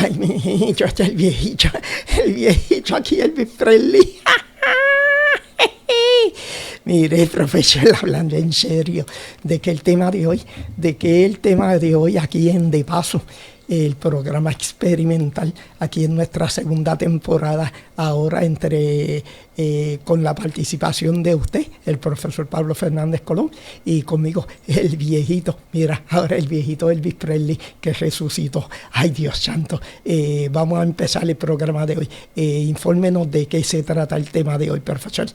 Ay, mijito, el viejito aquí, Elvis Presley. Mire, profesor, hablando en serio, de que el tema de hoy aquí en De Paso, el programa experimental, aquí en nuestra segunda temporada, ahora con la participación de usted, el profesor Pablo Fernández Colón, y conmigo, el viejito, mira, ahora el viejito Elvis Presley, que resucitó. Ay, Dios santo, vamos a empezar el programa de hoy. Infórmenos de qué se trata el tema de hoy, profesor.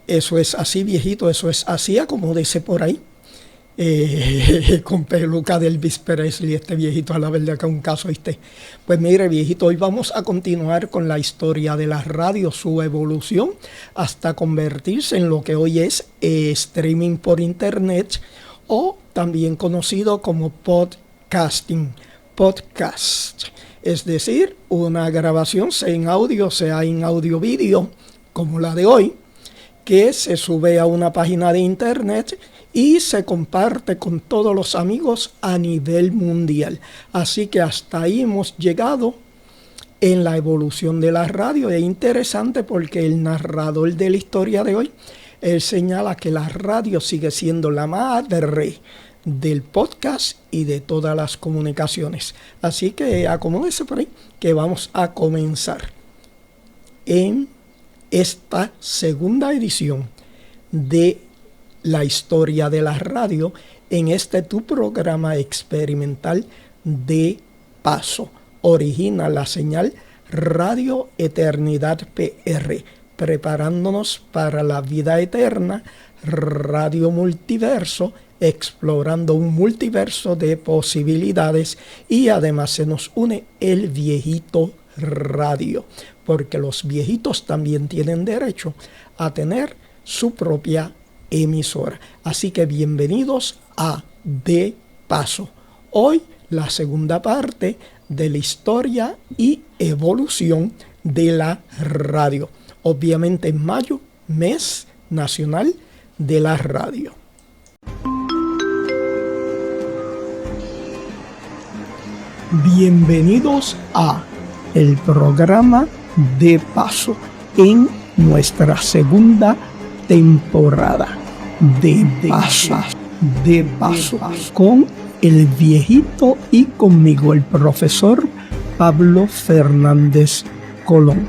Eso es así, viejito, eso es así, acomódese por ahí. Con peluca de Elvis Presley, este viejito, a la verdad que es un caso, ¿viste? Pues mire, viejito, hoy vamos a continuar con la historia de la radio, su evolución hasta convertirse en lo que hoy es streaming por internet, o también conocido como podcast, es decir, una grabación sea en audio, sea en audio-vídeo, como la de hoy, que se sube a una página de internet y se comparte con todos los amigos a nivel mundial. Así que hasta ahí hemos llegado en la evolución de la radio. Es interesante porque el narrador de la historia de hoy, él señala que la radio sigue siendo la madre del podcast y de todas las comunicaciones. Así que acomódese por ahí, que vamos a comenzar en esta segunda edición de la historia de la radio en tu programa experimental De Paso. Origina la señal Radio Eternidad PR, preparándonos para la vida eterna, Radio Multiverso, explorando un multiverso de posibilidades, y además se nos une el viejito radio, porque los viejitos también tienen derecho a tener su propia emisora. Así que bienvenidos a De Paso. Hoy la segunda parte de la historia y evolución de la radio. Obviamente en mayo, mes nacional de la radio. Bienvenidos a el programa De Paso en nuestra segunda temporada de paso con el viejito y conmigo el profesor Pablo Fernández Colón.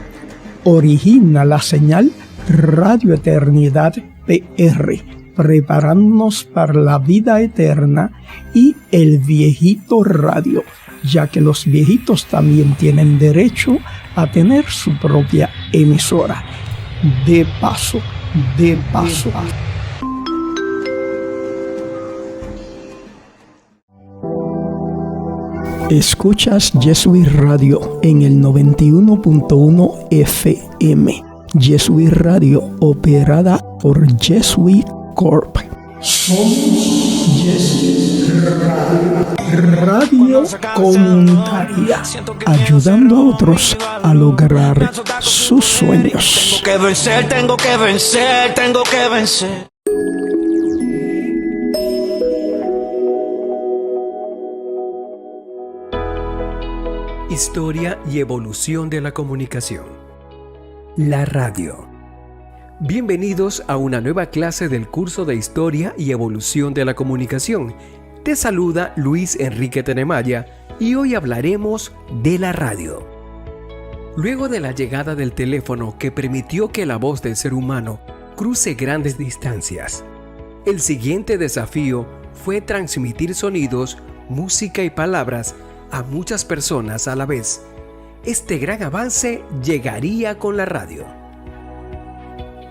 Origina la señal Radio Eternidad PR, preparándonos para la vida eterna, y el viejito radio, ya que los viejitos también tienen derecho a tener su propia emisora. De paso. Escuchas Jesuit Radio en el 91.1 FM. Jesuit Radio, operada por Jesuit Corp. Somos Jesuit Radio comunitaria, ayudando a otros a lograr sus sueños. Tengo que vencer. Historia y evolución de la comunicación. La radio. Bienvenidos a una nueva clase del curso de Historia y Evolución de la Comunicación. Te saluda Luis Enrique Tenemaya y hoy hablaremos de la radio. Luego de la llegada del teléfono, que permitió que la voz del ser humano cruce grandes distancias, el siguiente desafío fue transmitir sonidos, música y palabras a muchas personas a la vez. Este gran avance llegaría con la radio.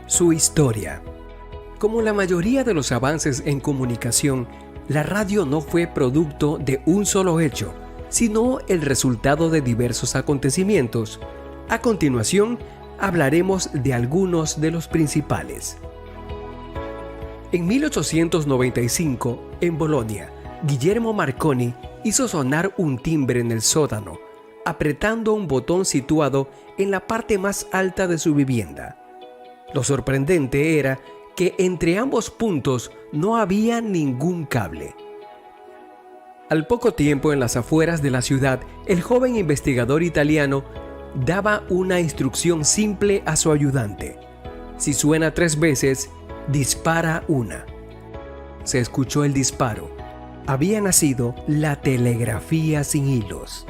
Su historia. Como la mayoría de los avances en comunicación, la radio no fue producto de un solo hecho, sino el resultado de diversos acontecimientos. A continuación, hablaremos de algunos de los principales. En 1895, en Bolonia, Guillermo Marconi hizo sonar un timbre en el sótano, apretando un botón situado en la parte más alta de su vivienda. Lo sorprendente era que entre ambos puntos no había ningún cable. Al poco tiempo, en las afueras de la ciudad, el joven investigador italiano daba una instrucción simple a su ayudante. Si suena 3 veces, dispara una. Se escuchó el disparo. Había nacido la telegrafía sin hilos.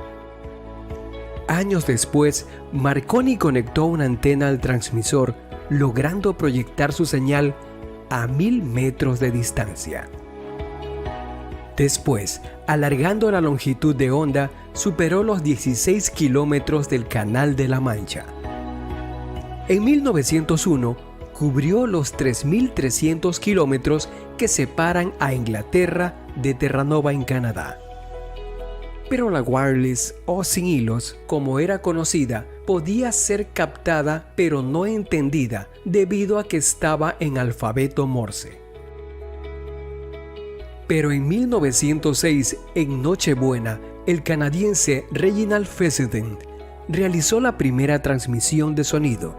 Años después, Marconi conectó una antena al transmisor, logrando proyectar su señal a 1000 metros de distancia. Después, alargando la longitud de onda, superó los 16 kilómetros del Canal de la Mancha. En 1901, cubrió los 3.300 kilómetros que separan a Inglaterra de Terranova en Canadá. Pero la wireless, o sin hilos, como era conocida, podía ser captada pero no entendida debido a que estaba en alfabeto Morse. Pero en 1906, en Nochebuena, el canadiense Reginald Fessenden realizó la primera transmisión de sonido.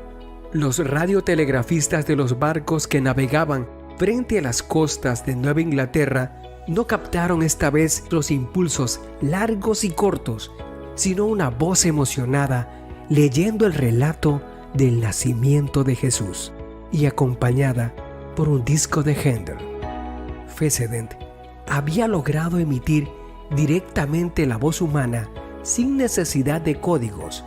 Los radiotelegrafistas de los barcos que navegaban frente a las costas de Nueva Inglaterra no captaron esta vez los impulsos largos y cortos, sino una voz emocionada leyendo el relato del nacimiento de Jesús y acompañada por un disco de Händel. Fessenden había logrado emitir directamente la voz humana sin necesidad de códigos,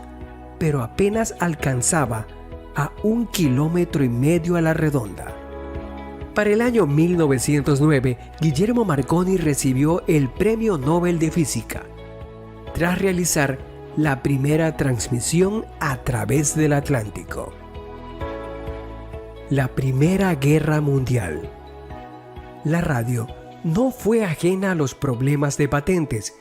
pero apenas alcanzaba a 1,5 kilómetros a la redonda. Para el año 1909, Guillermo Marconi recibió el Premio Nobel de Física, tras realizar la primera transmisión a través del Atlántico. La Primera Guerra Mundial. La radio no fue ajena a los problemas de patentes,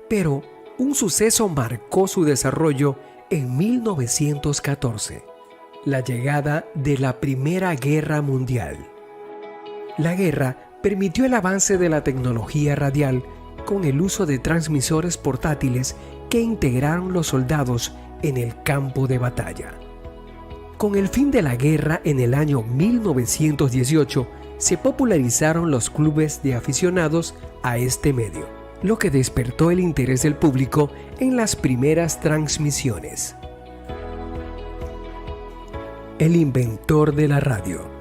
pero un suceso marcó su desarrollo en 1914, la llegada de la Primera Guerra Mundial. La guerra permitió el avance de la tecnología radial con el uso de transmisores portátiles que integraron los soldados en el campo de batalla. Con el fin de la guerra en el año 1918, se popularizaron los clubes de aficionados a este medio, lo que despertó el interés del público en las primeras transmisiones. El inventor de la radio.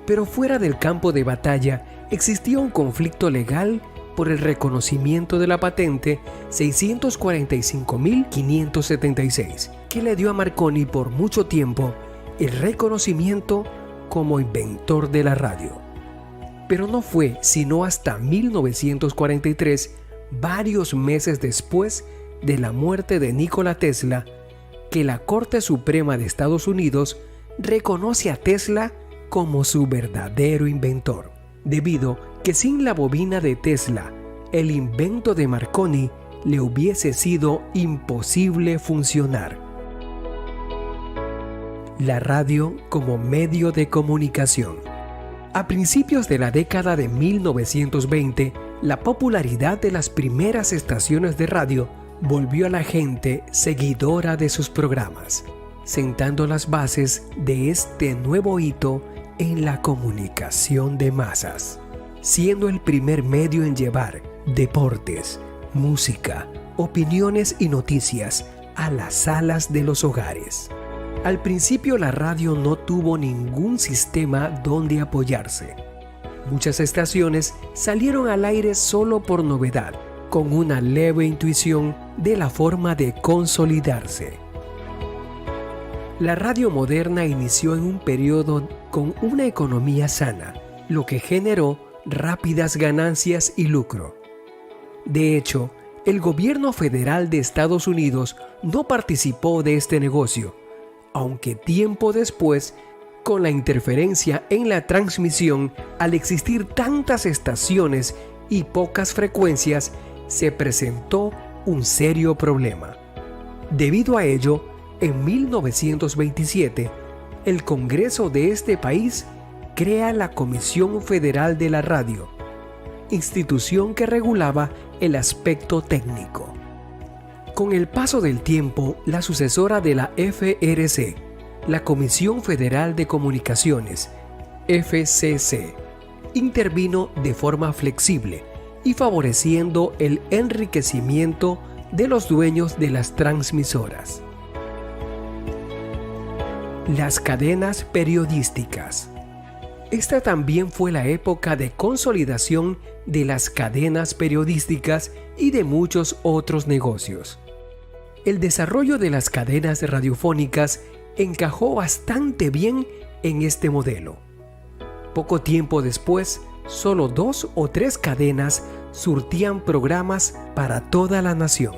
Pero fuera del campo de batalla existía un conflicto legal por el reconocimiento de la patente 645.576, que le dio a Marconi por mucho tiempo el reconocimiento como inventor de la radio. Pero no fue sino hasta 1943, varios meses después de la muerte de Nikola Tesla, que la Corte Suprema de Estados Unidos reconoce a Tesla como su verdadero inventor, debido que sin la bobina de Tesla, el invento de Marconi le hubiese sido imposible funcionar. La radio como medio de comunicación. A principios de la década de 1920, la popularidad de las primeras estaciones de radio volvió a la gente seguidora de sus programas, sentando las bases de este nuevo hito en la comunicación de masas, siendo el primer medio en llevar deportes, música, opiniones y noticias a las salas de los hogares. Al principio la radio no tuvo ningún sistema donde apoyarse. Muchas estaciones salieron al aire solo por novedad, con una leve intuición de la forma de consolidarse. La radio moderna inició en un periodo con una economía sana, lo que generó rápidas ganancias y lucro. De hecho, el gobierno federal de Estados Unidos no participó de este negocio, aunque tiempo después, con la interferencia en la transmisión, al existir tantas estaciones y pocas frecuencias, se presentó un serio problema. Debido a ello, en 1927, el Congreso de este país crea la Comisión Federal de la Radio, institución que regulaba el aspecto técnico. Con el paso del tiempo, la sucesora de la FRC, la Comisión Federal de Comunicaciones, FCC, intervino de forma flexible, y favoreciendo el enriquecimiento de los dueños de las transmisoras. Las cadenas periodísticas. Esta también fue la época de consolidación de las cadenas periodísticas y de muchos otros negocios. El desarrollo de las cadenas radiofónicas encajó bastante bien en este modelo. Poco tiempo después, solo 2 o 3 cadenas surtían programas para toda la nación.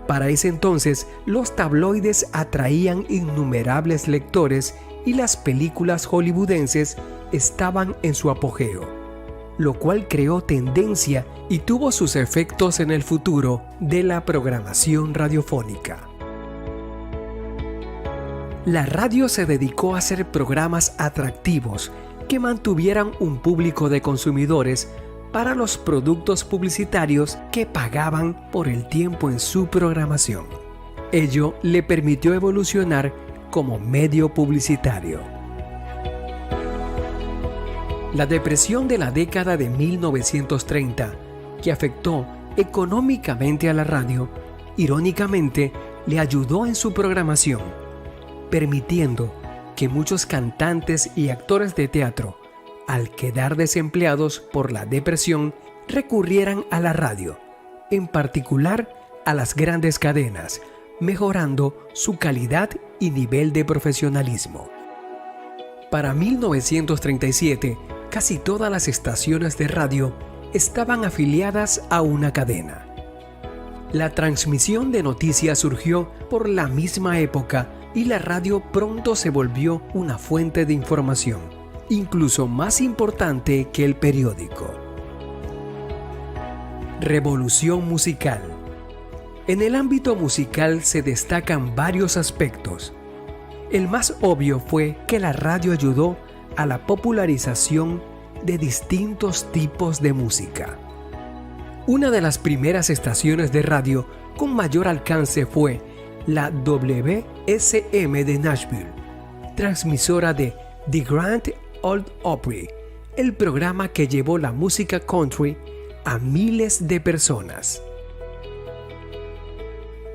Para ese entonces, los tabloides atraían innumerables lectores y las películas hollywoodenses estaban en su apogeo, lo cual creó tendencia y tuvo sus efectos en el futuro de la programación radiofónica. La radio se dedicó a hacer programas atractivos que mantuvieran un público de consumidores para los productos publicitarios que pagaban por el tiempo en su programación. Ello le permitió evolucionar como medio publicitario. La depresión de la década de 1930, que afectó económicamente a la radio, irónicamente le ayudó en su programación, permitiendo que muchos cantantes y actores de teatro, al quedar desempleados por la depresión, recurrieran a la radio, en particular a las grandes cadenas, mejorando su calidad y nivel de profesionalismo. Para 1937, casi todas las estaciones de radio estaban afiliadas a una cadena. La transmisión de noticias surgió por la misma época y la radio pronto se volvió una fuente de información, incluso más importante que el periódico. Revolución musical. En el ámbito musical se destacan varios aspectos. El más obvio fue que la radio ayudó a la popularización de distintos tipos de música. Una de las primeras estaciones de radio con mayor alcance fue la WSM de Nashville, transmisora de The Grand Ole Opry, el programa que llevó la música country a miles de personas.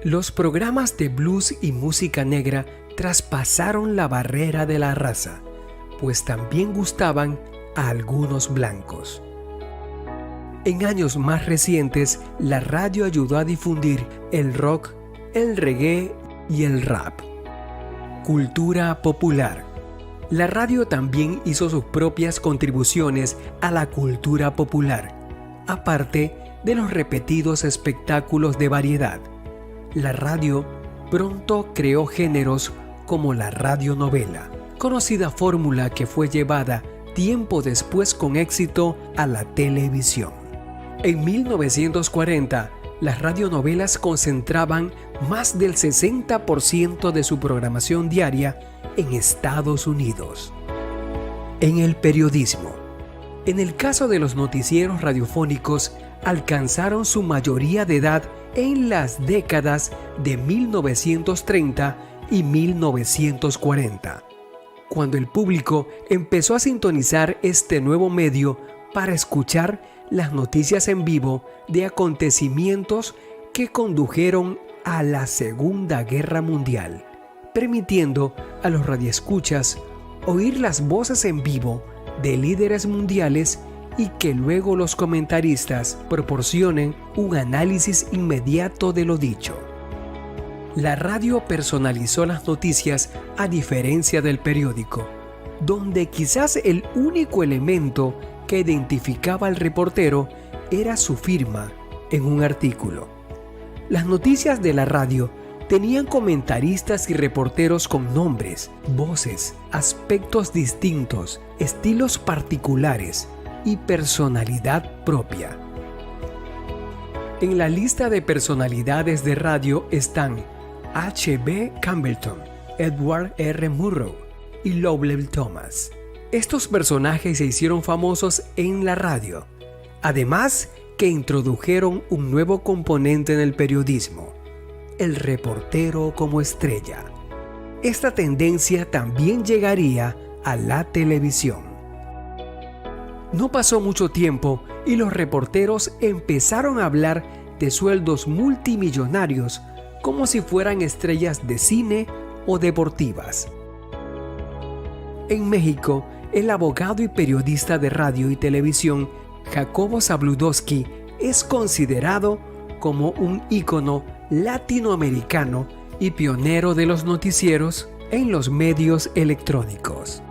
Los programas de blues y música negra traspasaron la barrera de la raza, pues también gustaban a algunos blancos. En años más recientes, la radio ayudó a difundir el rock, el reggae y el rap. Cultura popular. La radio también hizo sus propias contribuciones a la cultura popular, aparte de los repetidos espectáculos de variedad. La radio pronto creó géneros como la radionovela, conocida fórmula que fue llevada tiempo después con éxito a la televisión. En 1940, las radionovelas concentraban más del 60% de su programación diaria en Estados Unidos. En el periodismo. En el caso de los noticieros radiofónicos, alcanzaron su mayoría de edad en las décadas de 1930 y 1940, cuando el público empezó a sintonizar este nuevo medio para escuchar las noticias en vivo de acontecimientos que condujeron a la Segunda Guerra Mundial, permitiendo a los radioescuchas oír las voces en vivo de líderes mundiales y que luego los comentaristas proporcionen un análisis inmediato de lo dicho. La radio personalizó las noticias a diferencia del periódico, donde quizás el único elemento que identificaba al reportero era su firma en un artículo. Las noticias de la radio tenían comentaristas y reporteros con nombres, voces, aspectos distintos, estilos particulares y personalidad propia. En la lista de personalidades de radio están H.B. Campbellton, Edward R. Murrow y Lowell Thomas. Estos personajes se hicieron famosos en la radio, además que introdujeron un nuevo componente en el periodismo, el reportero como estrella. Esta tendencia también llegaría a la televisión. No pasó mucho tiempo y los reporteros empezaron a hablar de sueldos multimillonarios como si fueran estrellas de cine o deportivas. En México, el abogado y periodista de radio y televisión Jacobo Zabludovsky es considerado como un ícono latinoamericano y pionero de los noticieros en los medios electrónicos.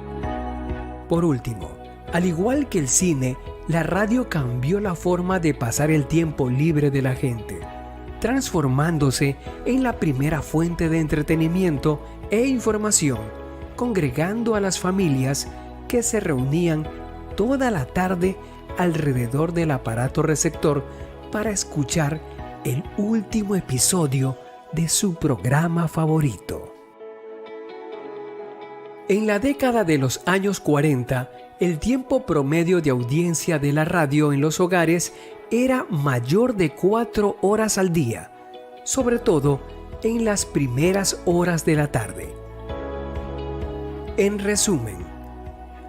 Por último, al igual que el cine, la radio cambió la forma de pasar el tiempo libre de la gente, transformándose en la primera fuente de entretenimiento e información, congregando a las familias que se reunían toda la tarde alrededor del aparato receptor para escuchar el último episodio de su programa favorito. En la década de los años 40, el tiempo promedio de audiencia de la radio en los hogares era mayor de 4 horas al día, sobre todo en las primeras horas de la tarde. En resumen,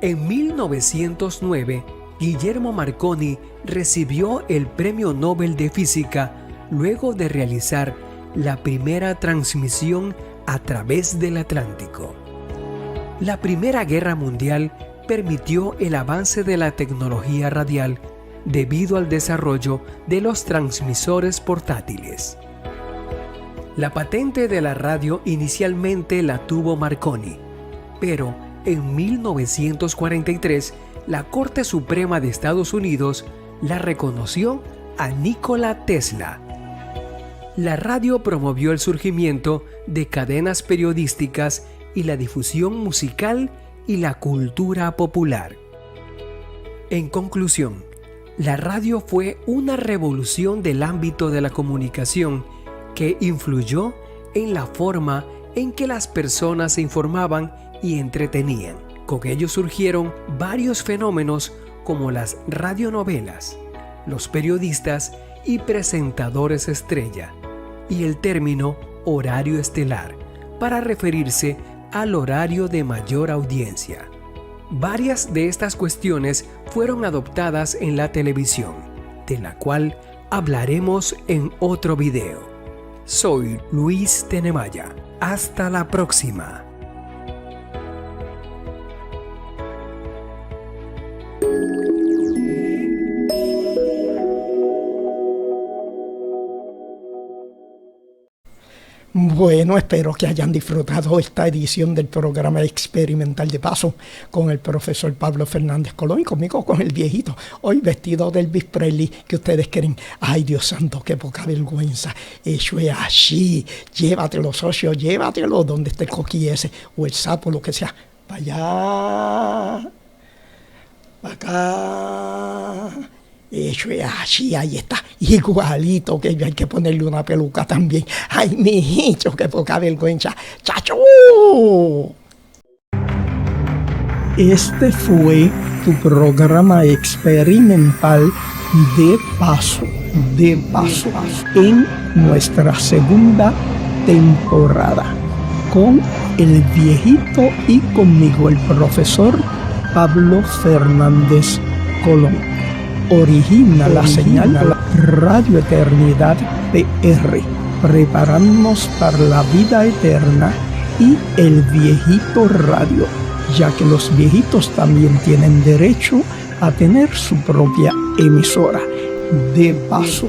en 1909, Guillermo Marconi recibió el Premio Nobel de Física luego de realizar la primera transmisión a través del Atlántico. La Primera Guerra Mundial permitió el avance de la tecnología radial debido al desarrollo de los transmisores portátiles. La patente de la radio inicialmente la tuvo Marconi, pero en 1943 la Corte Suprema de Estados Unidos la reconoció a Nikola Tesla. La radio promovió el surgimiento de cadenas periodísticas y la difusión musical y la cultura popular. En conclusión, la radio fue una revolución del ámbito de la comunicación que influyó en la forma en que las personas se informaban y entretenían. Con ello surgieron varios fenómenos como las radionovelas, los periodistas y presentadores estrella, y el término horario estelar, para referirse al horario de mayor audiencia. Varias de estas cuestiones fueron adoptadas en la televisión, de la cual hablaremos en otro video. Soy Luis Tenemaya. Hasta la próxima. Bueno, espero que hayan disfrutado esta edición del programa experimental de paso con el profesor Pablo Fernández Colón y conmigo con el viejito, hoy vestido del Elvis Presley que ustedes quieren. Ay, Dios santo, qué poca vergüenza. Eso es así. Llévatelo, socio, llévatelo donde esté el coquí ese o el sapo, lo que sea. Para allá, para acá. Eso es así, ahí está, igualito, que hay que ponerle una peluca también. Ay, mijito, qué poca vergüenza. ¡Chacho! Este fue tu programa experimental de paso, en nuestra segunda temporada, con el viejito y conmigo, el profesor Pablo Fernández Colón. Origina la señal Radio Eternidad PR, preparándonos para la vida eterna, y el viejito radio, ya que los viejitos también tienen derecho a tener su propia emisora. De paso.